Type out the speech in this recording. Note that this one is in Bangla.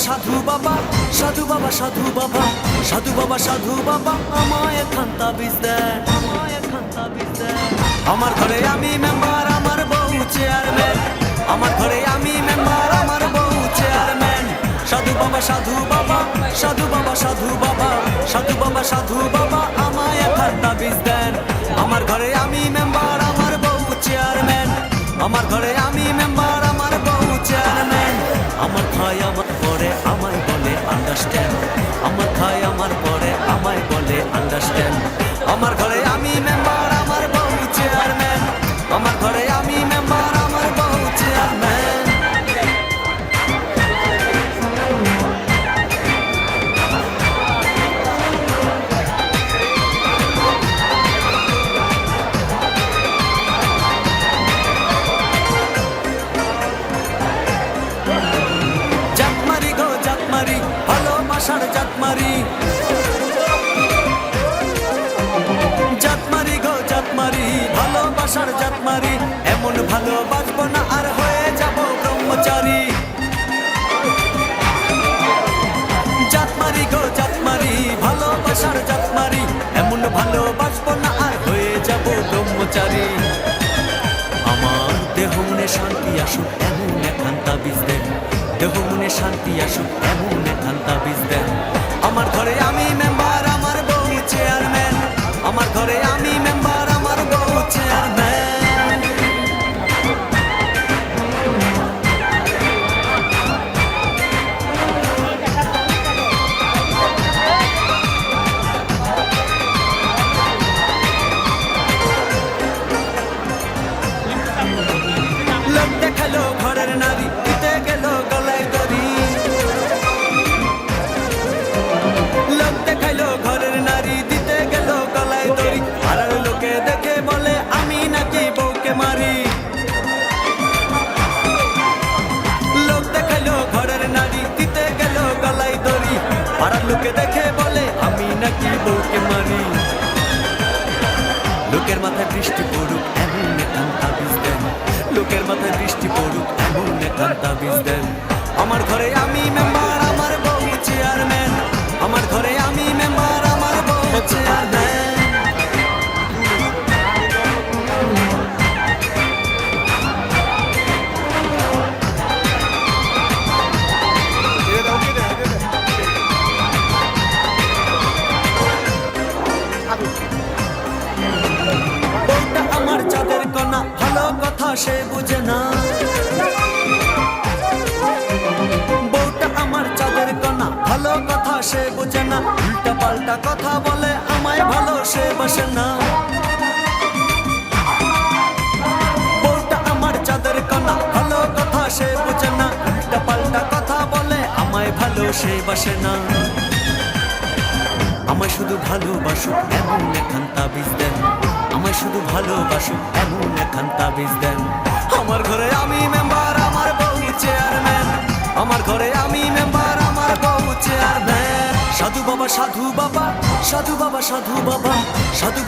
সাধু বাবা, সাধু বাবা, সাধু বাবা, সাধু বাবা, সাধু বাবা আমায় একখান তাবিজ দেন, আমায় একখান তাবিজ দেন। আমার ঘরে আমি মেম্বার, আমার বউ চেয়ারম্যান, আমার ঘরে আমি মেম্বার, আমার বউ চেয়ারম্যান। সাধু বাবা, সাধু বাবা, সাধু বাবা, সাধু বাবা, সাধু বাবা, সাধু বাবা আমায় একখান তাবিজ দেন। আমার ঘরে আমি মেম্বার, আমার বউ চেয়ারম্যান, আমার ঘরে আমি মেম্বার, আমার বউ চেয়ারম্যান। আমার খাই আমার পরে আমায় বলে আন্ডারস্ট্যান্ড, আমার খাই আমার পরে আমায় বলে আন্ডারস্ট্যান্ড। আমার ঘরে আমি মেম্বার, আমার বউ চেয়ারম্যান, আমার ঘরে আমি মেম্বার, আমার বউ চেয়ারম্যান। জাতমারি গো জাতমারি, ভালোবাসার জাতমারি, জাতমারি গো জাতমারি, ভালোবাসার জাতমারি। এমন ভালোবাসবো না আর হয়ে যাব ব্রহ্মচারী। জাতমারি গো জাতমারি, ভালোবাসার জাতমারি, এমন ভালোবাসবো না আর হয়ে যাব ব্রহ্মচারী। আমার দেহ মনে শান্তি আসুক এমন একখান তাবিজ দেন, দেহ মনে শান্তি আসুক এমন একখান তাবিজ দেন। আমার ঘরে আমি মেম্বার, আমার বউ চেয়ারম্যান, আমার ঘরে আমি মেম্বার, আমার বউ চেয়ারম্যান। লোক দেখালো ঘরের নারী, দিতে গেল গলায় দড়ি। লোক দেখাইলো ঘরের নারী, দিতে গেল গলায় দড়ি। আর লোকে দেখে বলে আমি নাকি বউকে মারি। লোক দেখাইলো ঘরের নারী, দিতে গেল গলায় দড়ি। আর লোকে দেখে বলে আমি নাকি বউকে মারি। লোকের মাথায় বৃষ্টি পড়ুক এমন একখান তাবিজ দেন, লোকের মাথায় বৃষ্টি পড়ুক এমন একখান তাবিজ দেন। আমার ঘরে আমি মেম্বার, আমার বউ চেয়ারম্যান, আমার ঘরে আমি মেম্বার, আমার বউ চেয়ারম্যান। বউটা আমার চাঁদের কণা, ভালো কথা সে বুঝে না। বউটা আমার চাঁদের কণা, ভালো কথা সে বুঝে না। উল্টা পাল্টা কথা বলে আমায় ভালো সে বাসে না। বউটা আমার চাঁদের কণা, ভালো কথা সে বুঝে না। উল্টা পাল্টা কথা বলে আমায় ভালো সে বাসে না। আমায় শুধু ভালোবাসুক এমন একখান তাবিজ দেন, আমায় শুধু ভালোবাসুক এমন একখান তাবিজ দেন। আমার ঘরে আমি মেম্বার, আমার বউ চেয়ারম্যান, আমার ঘরে আমি মেম্বার, আমার বউ চেয়ারম্যান। সাধু বাবা, সাধু বাবা, সাধু বাবা, সাধু বাবা, সাধু বাবা।